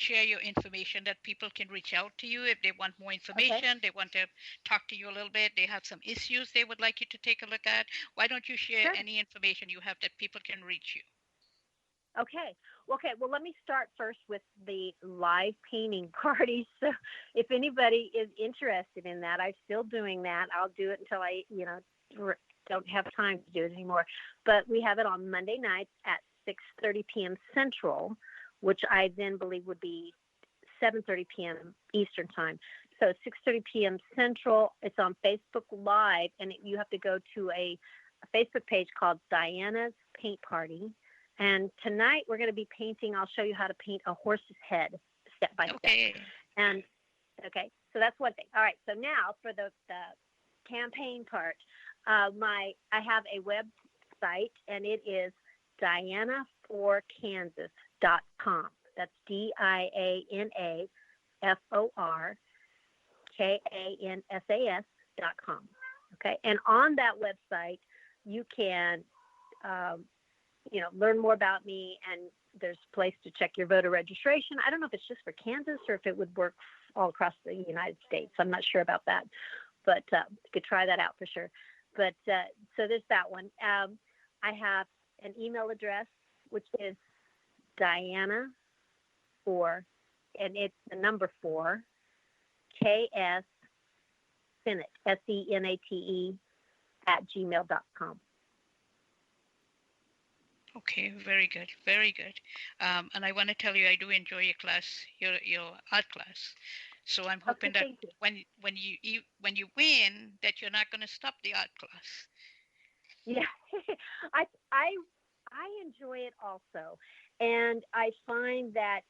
share your information that people can reach out to you if they want more Okay. information, they want to talk to you a little bit, they have some issues they would like you to take a look at. Why don't you share Sure. any information you have that people can reach you? Okay. Okay. Well, let me start first with the live painting parties. So, if anybody is interested in that, I'm still doing that. I'll do it until don't have time to do it anymore. But we have it on Monday nights at 6:30 p.m. Central, which I then believe would be 7:30 p.m. Eastern time. So 6:30 p.m. Central. It's on Facebook Live, and you have to go to a Facebook page called Diana's Paint Party. And tonight we're going to be painting. I'll show you how to paint a horse's head step by step. Okay. And okay, so that's one thing. All right. So now for the campaign part, I have a website, and it is DianaForKansas.com. That's DianaForKansas.com. Okay, and on that website, you can, learn more about me, and there's a place to check your voter registration. I don't know if it's just for Kansas or if it would work all across the United States. I'm not sure about that, but you could try that out for sure. But so there's that one. I have an email address, which is Diana and it's the number 4, KS Senate, SENATE @gmail.com. Okay, very good, very good. And I want to tell you, I do enjoy your class, your art class. So I'm hoping Okay, that thank you. when you win, that you're not going to stop the art class. Yeah, I I I enjoy it also, and I find that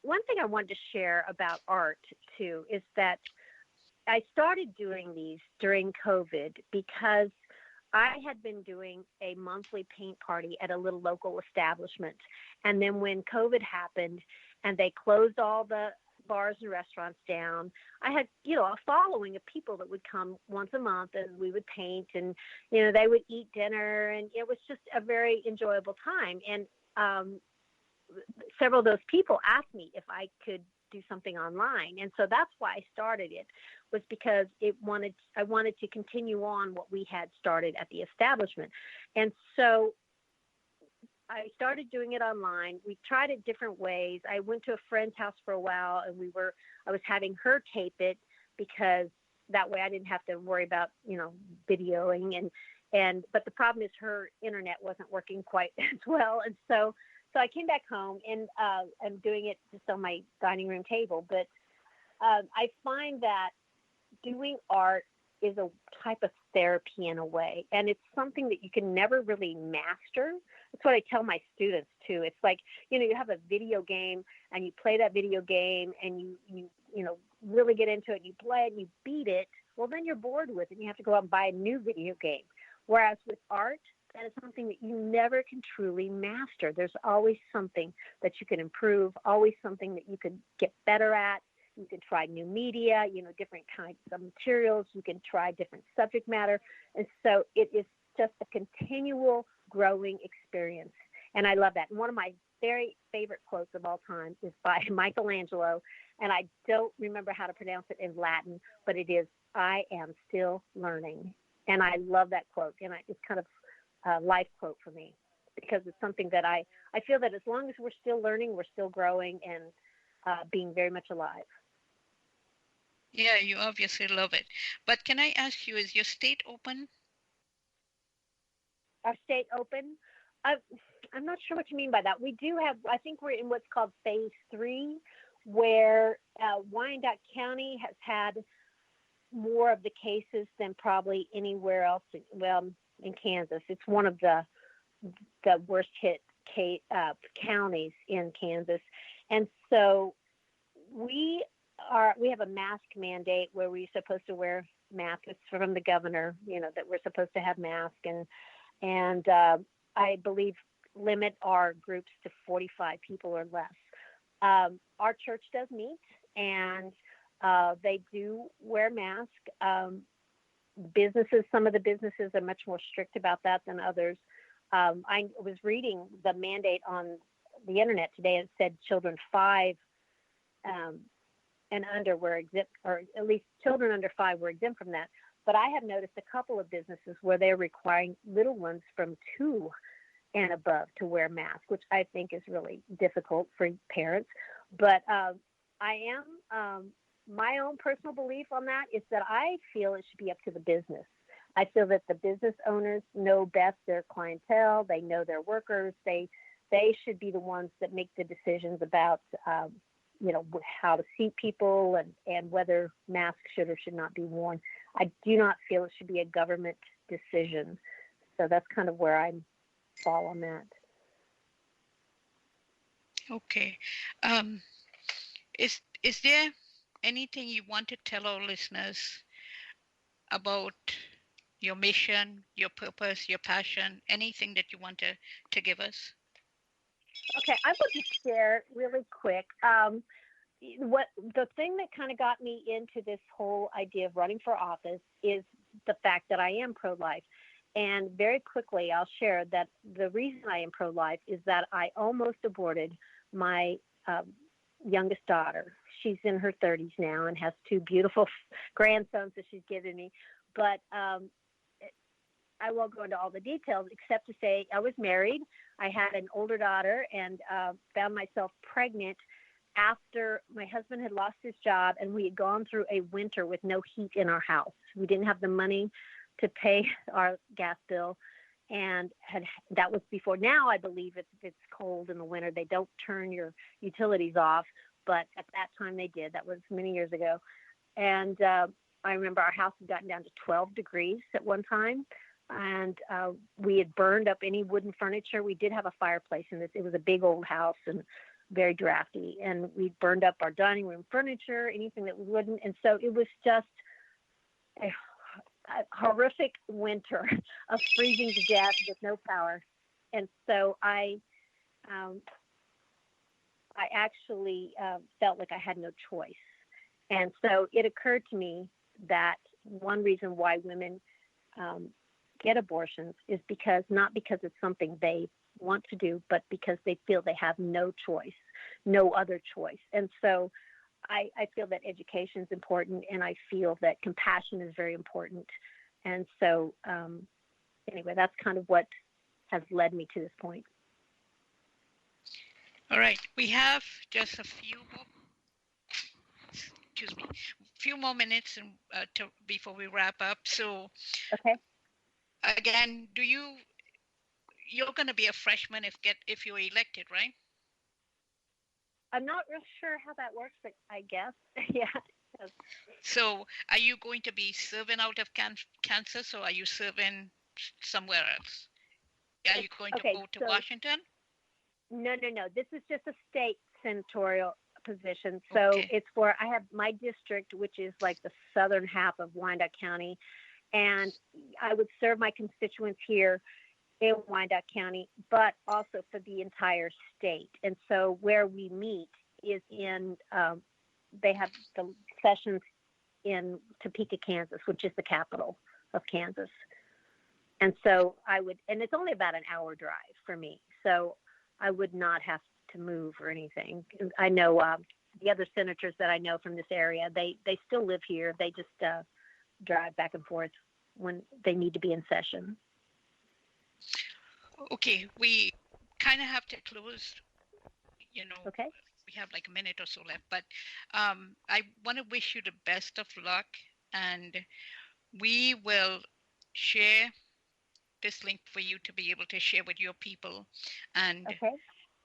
one thing I wanted to share about art too is that I started doing these during COVID because I had been doing a monthly paint party at a little local establishment. And then when COVID happened and they closed all the bars and restaurants down, I had, a following of people that would come once a month and we would paint and, they would eat dinner. And it was just a very enjoyable time. And several of those people asked me if I could do something online. And so that's why I started it, was because I wanted to continue on what we had started at the establishment. And so I started doing it online. We tried it different ways. I went to a friend's house for a while, and I was having her tape it because that way I didn't have to worry about, videoing but the problem is her internet wasn't working quite as well. And so I came back home, and I'm doing it just on my dining room table. But I find that doing art is a type of therapy in a way, and it's something that you can never really master. That's what I tell my students too. It's like, you have a video game and you play that video game and you really get into it and you play it and you beat it. Well, then you're bored with it and you have to go out and buy a new video game. Whereas with art, that is something that you never can truly master. There's always something that you can improve, always something that you can get better at. You can try new media, different kinds of materials. You can try different subject matter. And so it is just a continual growing experience. And I love that. And one of my very favorite quotes of all time is by Michelangelo. And I don't remember how to pronounce it in Latin, but it is, "I am still learning." And I love that quote. And it's kind of a life quote for me, because it's something that I feel that as long as we're still learning, we're still growing and being very much alive. Yeah, you obviously love it. But can I ask you, is your state open? Our state open? I'm not sure what you mean by that. We do have, I think we're in what's called phase 3, where Wyandotte County has had more of the cases than probably anywhere else. Well, in Kansas, it's one of the worst hit counties in Kansas, and so we have a mask mandate where we're supposed to wear masks. It's from the governor, that we're supposed to have masks, and I believe limit our groups to 45 people or less. Our church does meet, and they do wear masks. Some of the businesses are much more strict about that than others. I was reading the mandate on the internet today, it said children 5 and under were exempt, or at least children under 5 were exempt from that. But I have noticed a couple of businesses where they're requiring little ones from 2 and above to wear masks, which I think is really difficult for parents. But I am, my own personal belief on that is that I feel it should be up to the business. I feel that the business owners know best their clientele. They know their workers. They should be the ones that make the decisions about, how to seat people and whether masks should or should not be worn. I do not feel it should be a government decision. So that's kind of where I fall on that. Okay. Is there anything you want to tell our listeners about your mission, your purpose, your passion, anything that you want to give us? Okay, I want to share really quick. What the thing that kind of got me into this whole idea of running for office is the fact that I am pro-life. And very quickly, I'll share that the reason I am pro-life is that I almost aborted my youngest daughter. She's in her 30s now and has 2 beautiful grandsons that she's given me. But I won't go into all the details except to say I was married. I had an older daughter and found myself pregnant after my husband had lost his job and we had gone through a winter with no heat in our house. We didn't have the money to pay our gas bill, and that was before. Now I believe if it's cold in the winter, they don't turn your utilities off, but at that time they did. That was many years ago. And I remember our house had gotten down to 12 degrees at one time, and we had burned up any wooden furniture. We did have a fireplace in this. It was a big old house and very drafty, and we burned up our dining room furniture, anything that was wooden. And so it was just a horrific winter of freezing to death with no power. And so I actually felt like I had no choice. And so it occurred to me that one reason why women get abortions is not because it's something they want to do, but because they feel they have no choice, no other choice. And so I feel that education is important, and I feel that compassion is very important. And so anyway, that's kind of what has led me to this point. All right. We have just a few more minutes before we wrap up. So okay. Again, you're going to be a freshman if you're elected, right? I'm not real sure how that works, but I guess, yeah. So are you going to be serving out of Kansas, or are you serving somewhere else? Are you going to go to Washington? No. This is just a state senatorial position. So It's for, I have my district, which is like the southern half of Wyandotte County, and I would serve my constituents here in Wyandotte County, but also for the entire state. And so where we meet is in, they have the sessions in Topeka, Kansas, which is the capital of Kansas. And so and it's only about an hour drive for me. So I would not have to move or anything. I know the other senators that I know from this area, they still live here. They just drive back and forth when they need to be in session. Okay, we kind of have to close, Okay. We have like a minute or so left, but I want to wish you the best of luck, and we will share this link for you to be able to share with your people, and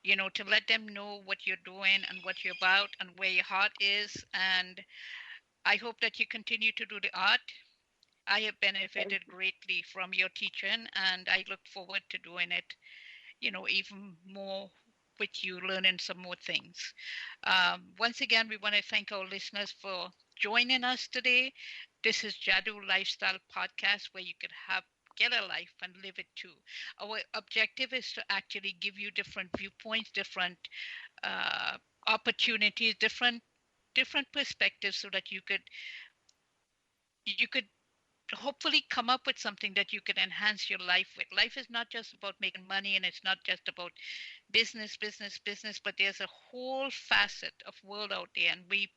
to let them know what you're doing and what you're about and where your heart is. And I hope that you continue to do the art. I have benefited greatly from your teaching, and I look forward to doing it, even more with you, learning some more things. Once again, we want to thank our listeners for joining us today. This is Jadu Lifestyle Podcast, where you could get a life and live it too. Our objective is to actually give you different viewpoints, different opportunities, different perspectives, so that you could hopefully come up with something that you can enhance your life with. Life is not just about making money, and it's not just about business, business, business, but there's a whole facet of world out there, and we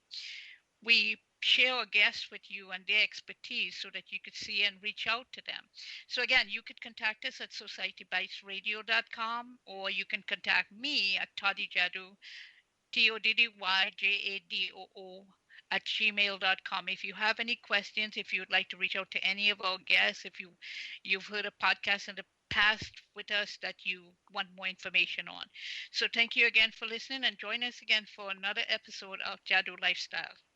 share our guests with you and their expertise so that you could see and reach out to them. So again, you could contact us at societybitesradio.com, or you can contact me at Toddyjadu, TODDYJADOO at gmail.com. If you have any questions, if you'd like to reach out to any of our guests, if you've heard a podcast in the past with us that you want more information on. So thank you again for listening, and join us again for another episode of Jadu Lifestyle.